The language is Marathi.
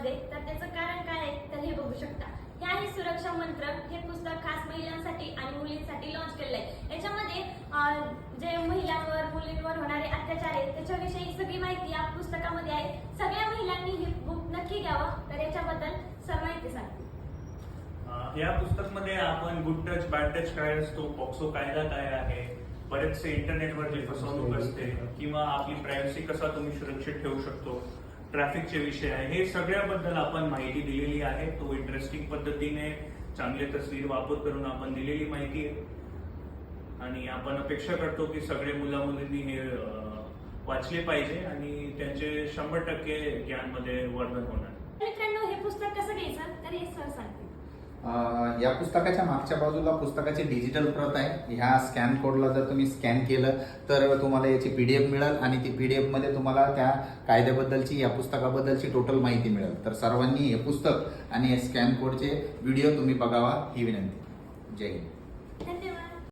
यामध्ये, तर त्याचं कारण काय आहे तर हे बघू शकता. हे आहे सुरक्षा मंत्र. हे पुस्तक खास महिलांसाठी आणि मुलींसाठी लॉन्च केलेलं आहे. याच्यामध्ये जे महिलांवर मुलींवर होणारे अत्याचार आहेत त्याच्याविषयी सगळी माहिती या पुस्तकामध्ये आहे. सगळ्या महिलांनी हे बुक नक्की घ्यावं. तर याच्याबद्दल सर माहिती सांगते. या पुस्तकामध्ये आपण गुड टच बॅड टच काय असतो, पॉक्सो कायदा काय आहे, बरेचसे इंटरनेटवर जे फसवणूक असते किंवा आपली प्रायव्हसी कसा तुम्ही सुरक्षित ठेवू शकतो, ट्रॅफिकचे विषय आहे, हे सगळ्याबद्दल आपण माहिती दिलेली आहे. तो इंटरेस्टिंग पद्धतीने चांगले तस्वीर वापर करून आपण दिलेली माहिती आहे आणि आपण अपेक्षा करतो की सगळे मुला मुलींनी हे वाचले पाहिजे आणि त्यांचे 100% ज्ञानमध्ये वर्धन होणार. मित्रांनो, हे पुस्तक कसं घ्यायचं तर हे सर सांगते. या पुस्तकाच्या मागच्या बाजूला पुस्तकाची डिजिटल प्रत आहे. ह्या स्कॅन कोडला जर तुम्ही स्कॅन केलं तर तुम्हाला याची PDF मिळेल आणि ती PDF मध्ये तुम्हाला त्या कायद्याबद्दलची, या पुस्तकाबद्दलची टोटल माहिती मिळेल. तर सर्वांनी हे पुस्तक आणि हे स्कॅन कोडचे व्हिडिओ तुम्ही बघावा ही विनंती. जय हिंद. धन्यवाद.